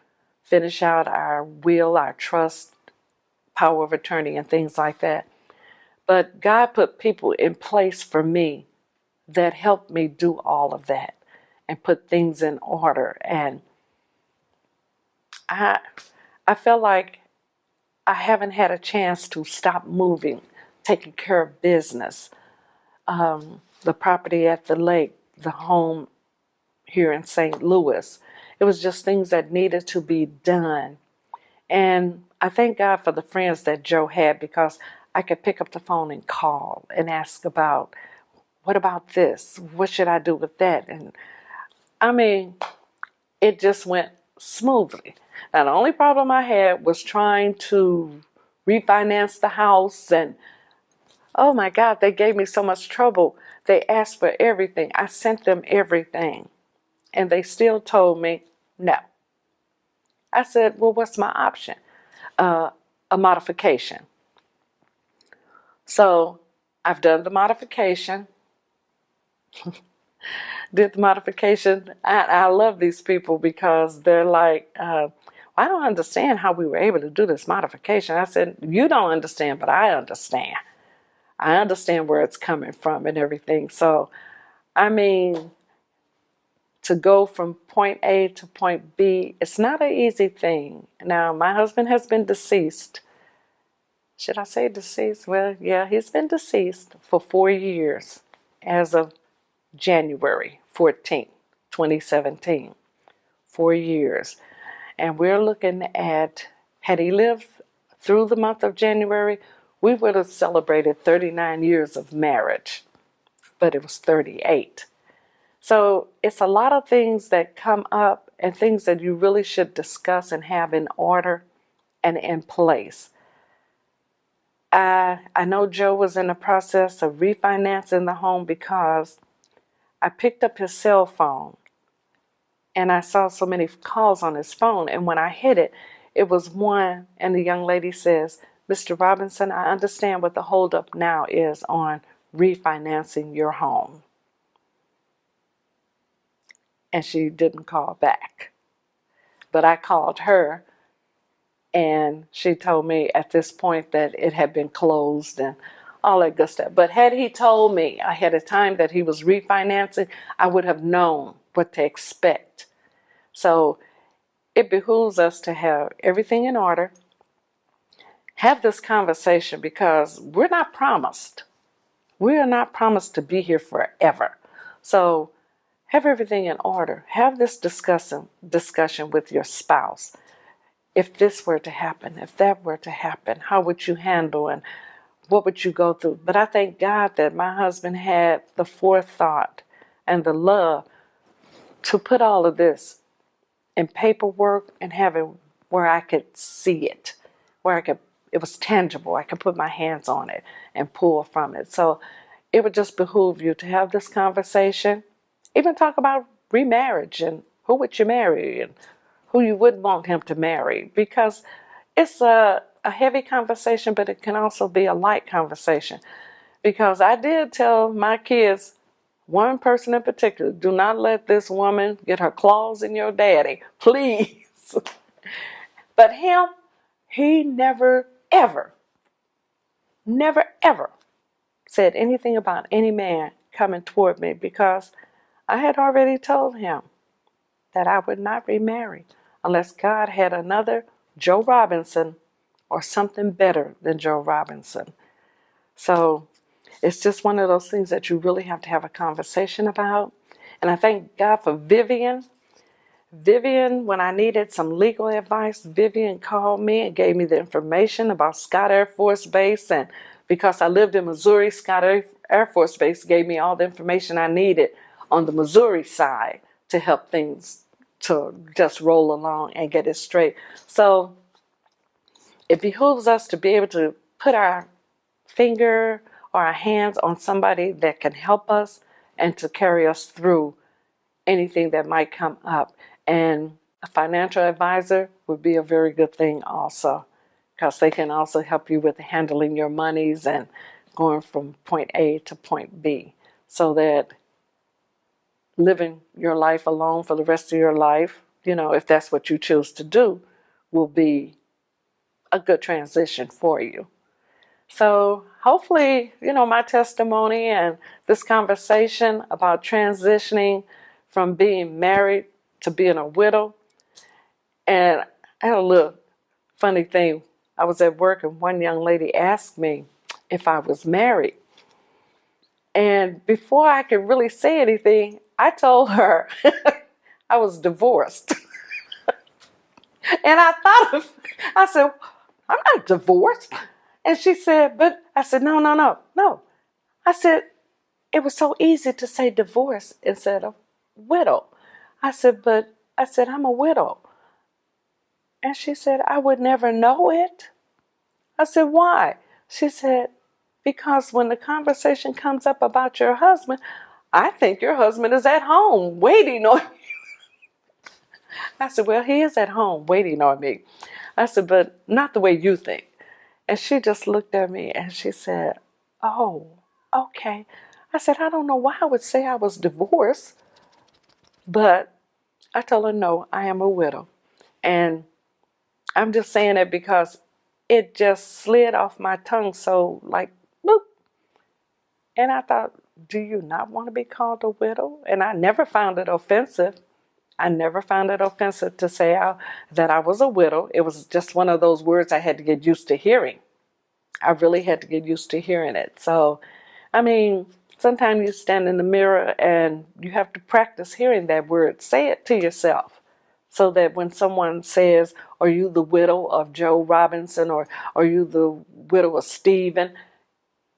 finish out our will, our trust, power of attorney, and things like that. But God put people in place for me that helped me do all of that and put things in order. And I felt like I haven't had a chance to stop moving, taking care of business, the property at the lake, the home here in St. Louis. It was just things that needed to be done. And I thank God for the friends that Joe had, because I could pick up the phone and call and ask about, what about this? What should I do with that? And I mean, it just went smoothly. Now, the only problem I had was trying to refinance the house, and oh my God, they gave me so much trouble. They asked for everything. I sent them everything, and they still told me no. I said, well, what's my option? A modification. So I've done the modification. Did the modification. I love these people because they're like, I don't understand how we were able to do this modification. I said, you don't understand, but I understand. I understand where it's coming from and everything. So, I mean, to go from point A to point B, it's not an easy thing. Now, my husband has been deceased. Should I say deceased? Well, yeah, he's been deceased for 4 years as of January 14th, 2017. 4 years. And we're looking at, had he lived through the month of January, we would have celebrated 39 years of marriage, but it was 38. So it's a lot of things that come up and things that you really should discuss and have in order and in place. I know Joe was in the process of refinancing the home because I picked up his cell phone and I saw so many calls on his phone. And when I hit it, it was one, and the young lady says, Mr. Robinson, I understand what the holdup now is on refinancing your home. And she didn't call back. But I called her, and she told me at this point that it had been closed and all that good stuff. But had he told me ahead of time that he was refinancing, I would have known what to expect. So it behooves us to have everything in order, have this conversation, because we're not promised. We are not promised to be here forever. So have everything in order. Have this discussion with your spouse. If this were to happen, if that were to happen, how would you handle and what would you go through? But I thank God that my husband had the forethought and the love to put all of this in paperwork and have it where I could see it, where it was tangible. I could put my hands on it and pull from it. So it would just behoove you to have this conversation, even talk about remarriage and who would you marry and who you wouldn't want him to marry, because it's a heavy conversation, but it can also be a light conversation. Because I did tell my kids, one person in particular, do not let this woman get her claws in your daddy, please. But him, he never, ever said anything about any man coming toward me, because I had already told him that I would not remarry unless God had another Joe Robinson or something better than Joe Robinson. So it's just one of those things that you really have to have a conversation about. And I thank God for Vivian. Vivian, when I needed some legal advice, Vivian called me and gave me the information about Scott Air Force Base. And because I lived in Missouri, Scott Air Force Base gave me all the information I needed on the Missouri side to help things to just roll along and get it straight. So it behooves us to be able to put our finger or our hands on somebody that can help us and to carry us through anything that might come up. And a financial advisor would be a very good thing also, because they can also help you with handling your monies and going from point A to point B, so that living your life alone for the rest of your life, if that's what you choose to do, will be a good transition for you. So hopefully, my testimony and this conversation about transitioning from being married to being a widow. And I had a little funny thing. I was at work and one young lady asked me if I was married. And before I could really say anything, I told her I was divorced. And I said, I'm not divorced. And she said, but I said, no. I said, it was so easy to say divorce instead of widow. I said, I'm a widow. And she said, I would never know it. I said, why? She said, because when the conversation comes up about your husband, I think your husband is at home waiting on you. I said, well, he is at home waiting on me. I said, but not the way you think. And she just looked at me and she said, oh, okay. I said, I don't know why I would say I was divorced. But I told her, no, I am a widow. And I'm just saying it because it just slid off my tongue so like, boop. And I thought, do you not want to be called a widow? And I never found it offensive. I never found it offensive to say that I was a widow. It was just one of those words I had to get used to hearing. I really had to get used to hearing it. So, I mean, sometimes you stand in the mirror and you have to practice hearing that word. Say it to yourself so that when someone says, are you the widow of Joe Robinson, or are you the widow of Stephen,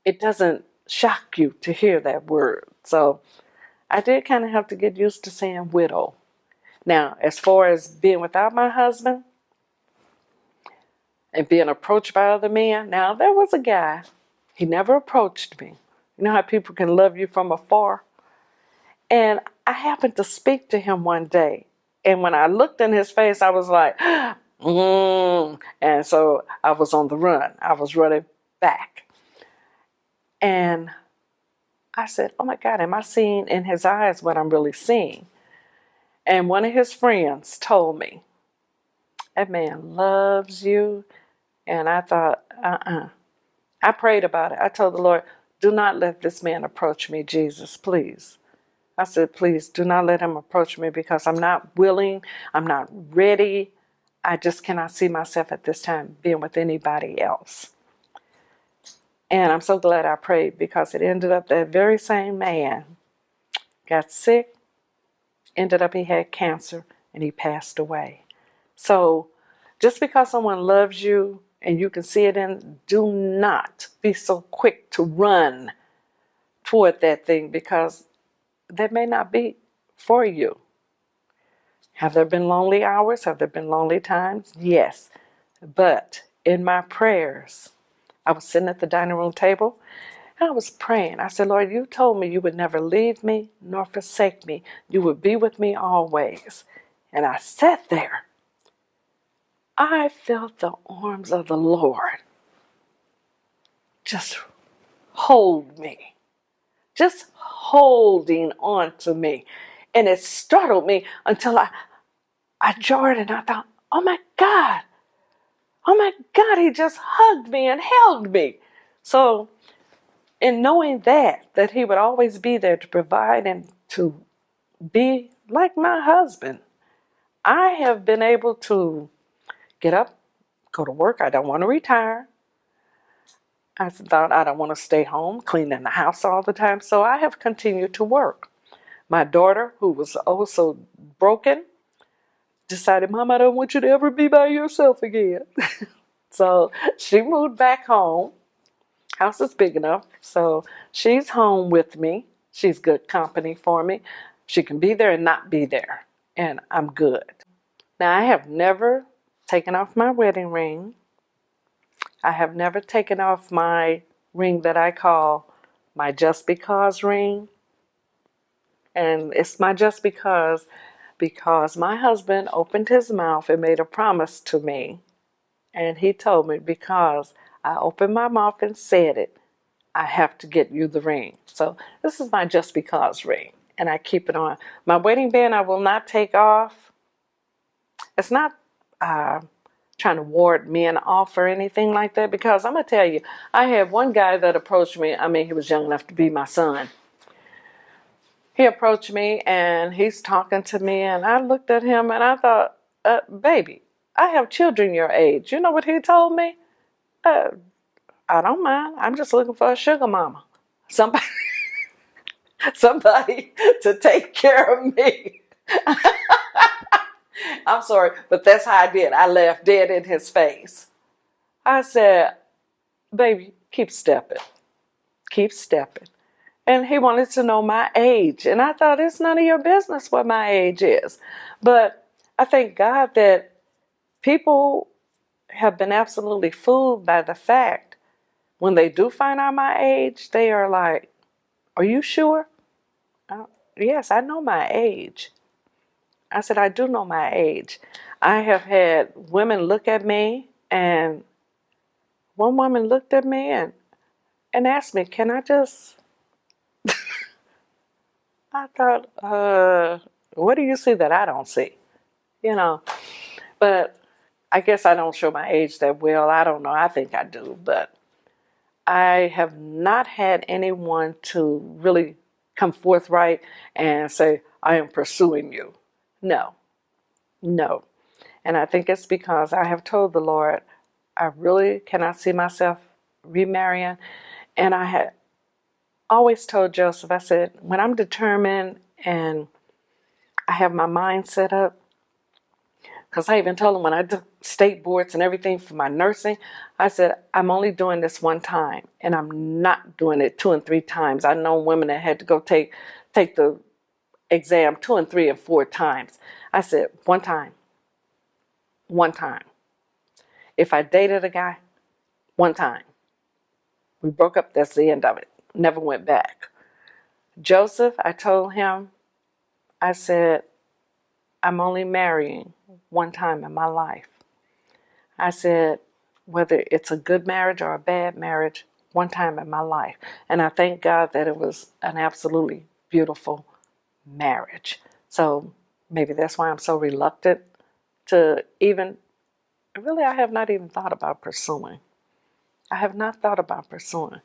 it doesn't shock you to hear that word. So I did kind of have to get used to saying widow. Now, as far as being without my husband and being approached by other men, now there was a guy. He never approached me. You know how people can love you from afar? And I happened to speak to him one day. And when I looked in his face, I was like, And so I was on the run. I was running back. And I said, oh my God, am I seeing in his eyes what I'm really seeing? And one of his friends told me, that man loves you. And I thought, I prayed about it. I told the Lord, do not let this man approach me, Jesus, please. I said, please do not let him approach me, because I'm not willing. I'm not ready. I just cannot see myself at this time being with anybody else. And I'm so glad I prayed, because it ended up that very same man got sick, ended up he had cancer, and he passed away. So just because someone loves you and you can see it in, do not be so quick to run toward that thing, because that may not be for you. Have there been lonely hours? Have there been lonely times? Yes. But in my prayers, I was sitting at the dining room table and I was praying. I said, Lord, you told me you would never leave me nor forsake me. You would be with me always. And I sat there. I felt the arms of the Lord just hold me. Just holding on to me. And it startled me until I jarred and I thought, oh my God, he just hugged me and held me. So in knowing that he would always be there to provide and to be like my husband, I have been able to get up, go to work. I don't want to retire. I thought I don't want to stay home cleaning the house all the time. So I have continued to work. My daughter, who was also broken, decided, Mom, I don't want you to ever be by yourself again. So she moved back home. House is big enough. So she's home with me. She's good company for me. She can be there and not be there. And I'm good. Now, I have never taken off my wedding ring. I have never taken off my ring that I call my just because ring. And it's my just because my husband opened his mouth and made a promise to me. And he told me, because I opened my mouth and said it, I have to get you the ring. So this is my just because ring. And I keep it on. My wedding band I will not take off. It's not trying to ward men off or anything like that, because I'm going to tell you, I had one guy that approached me. I mean, he was young enough to be my son. He approached me and he's talking to me, and I looked at him and I thought, baby, I have children your age. You know what he told me? I don't mind. I'm just looking for a sugar mama. Somebody, somebody to take care of me. I'm sorry, but that's how I did. I laughed dead in his face. I said, baby, keep stepping. Keep stepping. And he wanted to know my age. And I thought, it's none of your business what my age is. But I thank God that people have been absolutely fooled by the fact when they do find out my age, they are like, are you sure? Yes, I know my age. I said, I do know my age. I have had women look at me, and one woman looked at me and asked me, can I just... I thought, what do you see that I don't see? You know, but I guess I don't show my age that well. I don't know. I think I do, but I have not had anyone to really come forthright and say, I am pursuing you. No, no. And I think it's because I have told the Lord, I really cannot see myself remarrying. And I had always told Joseph, I said, when I'm determined and I have my mind set up, because I even told him when I did state boards and everything for my nursing, I said, I'm only doing this one time, and I'm not doing it 2 and 3 times. I know women that had to go take the exam 2 and 3 and 4 times. I said, one time. One time. If I dated a guy, one time. We broke up, that's the end of it. Never went back. Joseph, I told him, I said, I'm only marrying one time in my life. I said, whether it's a good marriage or a bad marriage, one time in my life. And I thank God that it was an absolutely beautiful marriage. So maybe that's why I'm so reluctant to even, really, I have not even thought about pursuing. I have not thought about pursuing.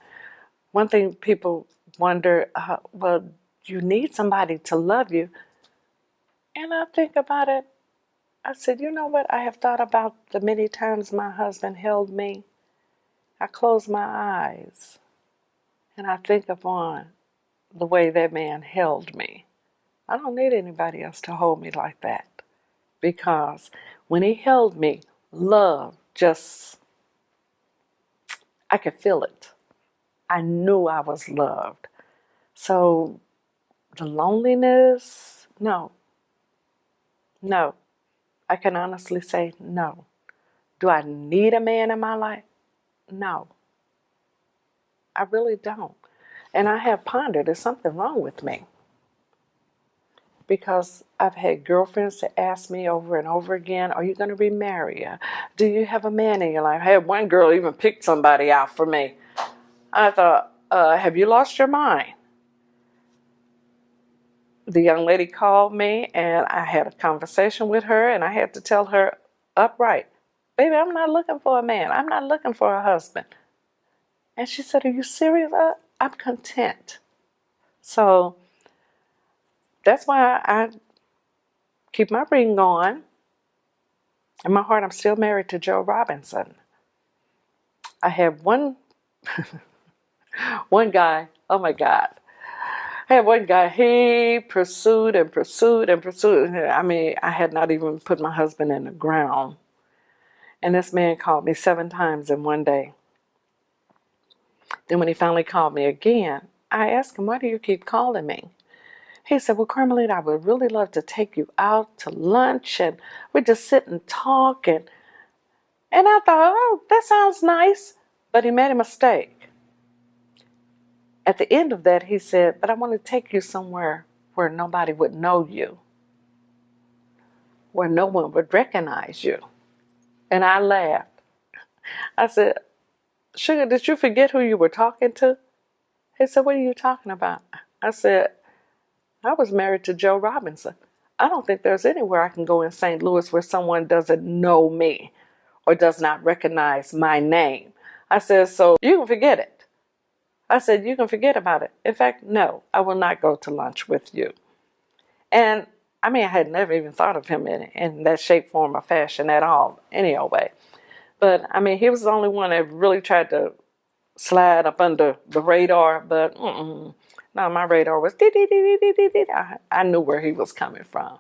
One thing people wonder, well, you need somebody to love you. And I think about it. I said, you know what? I have thought about the many times my husband held me. I close my eyes and I think upon the way that man held me. I don't need anybody else to hold me like that, because when he held me, love just, I could feel it. I knew I was loved. So the loneliness, no. I can honestly say no. Do I need a man in my life? No. I really don't. And I have pondered, there's something wrong with me. Because I've had girlfriends that ask me over and over again, are you going to remarry? Do you have a man in your life? I had one girl even pick somebody out for me. I thought, have you lost your mind? The young lady called me and I had a conversation with her, and I had to tell her upright, baby, I'm not looking for a man. I'm not looking for a husband. And she said, are you serious? I'm content. So that's why I keep my ring on. In my heart, I'm still married to Joe Robinson. I have one guy, oh my God. I had one guy, he pursued and pursued and pursued. I mean, I had not even put my husband in the ground. And this man called me 7 times in one day. Then when he finally called me again, I asked him, why do you keep calling me? He said, well, Carmalita, I would really love to take you out to lunch, and we just sit and talk. And I thought, oh, that sounds nice. But he made a mistake. At the end of that, he said, but I want to take you somewhere where nobody would know you, where no one would recognize you. And I laughed. I said, Sugar, did you forget who you were talking to? He said, what are you talking about? I said, I was married to Joe Robinson. I don't think there's anywhere I can go in St. Louis where someone doesn't know me or does not recognize my name. I said, so you can forget it. I said, you can forget about it. In fact, no, I will not go to lunch with you. And I mean, I had never even thought of him in that shape, form, or fashion at all, any old way. But I mean, he was the only one that really tried to slide up under the radar. But no, my radar was I knew where he was coming from.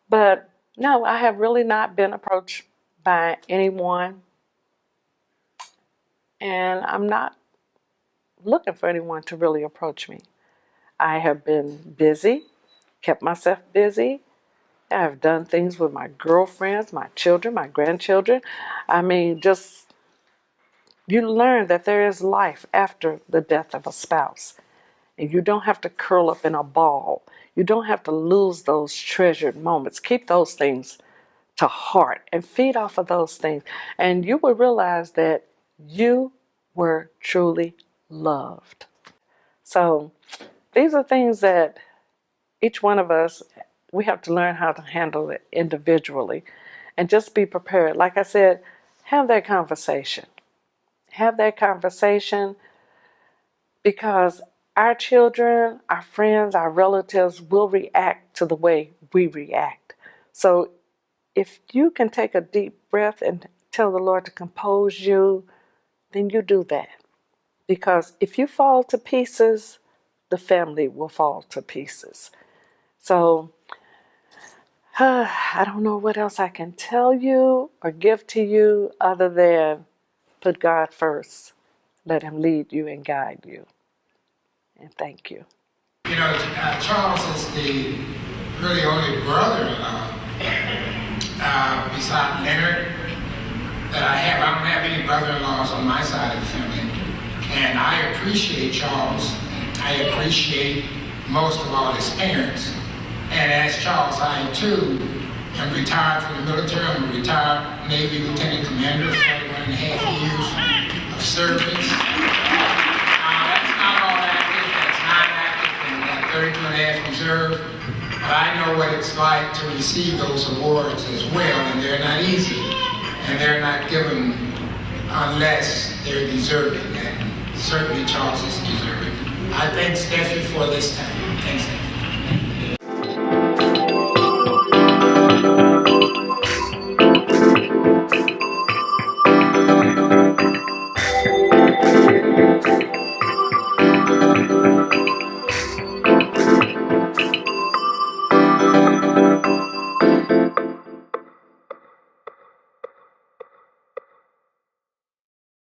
But no, I have really not been approached by anyone. And I'm not looking for anyone to really approach me. I have been busy, kept myself busy. I've done things with my girlfriends, my children, my grandchildren. I mean, just you learn that there is life after the death of a spouse. And you don't have to curl up in a ball. You don't have to lose those treasured moments. Keep those things to heart and feed off of those things. And you will realize that you were truly loved. So these are things that each one of us, we have to learn how to handle it individually and just be prepared. Like I said, have that conversation. Have that conversation because our children, our friends, our relatives will react to the way we react. So if you can take a deep breath and tell the Lord to compose you, then you do that. Because if you fall to pieces, the family will fall to pieces. So I don't know what else I can tell you or give to you other than put God first. Let him lead you and guide you. And thank you. You know, Charles is the really only brother beside Leonard that I have. I don't have any brother-in-laws on my side of the family. And I appreciate Charles. I appreciate most of all his parents. And as Charles, I too am retired from the military. I'm a retired Navy Lieutenant Commander, 41 and a half years of service. That's not all active, that's not active, and 32 and a half reserve. But I know what it's like to receive those awards as well, and they're not easy. And they're not given unless they're deserving. And certainly Charles is deserving. I thank Steffi for this time. Thanks, Steffi.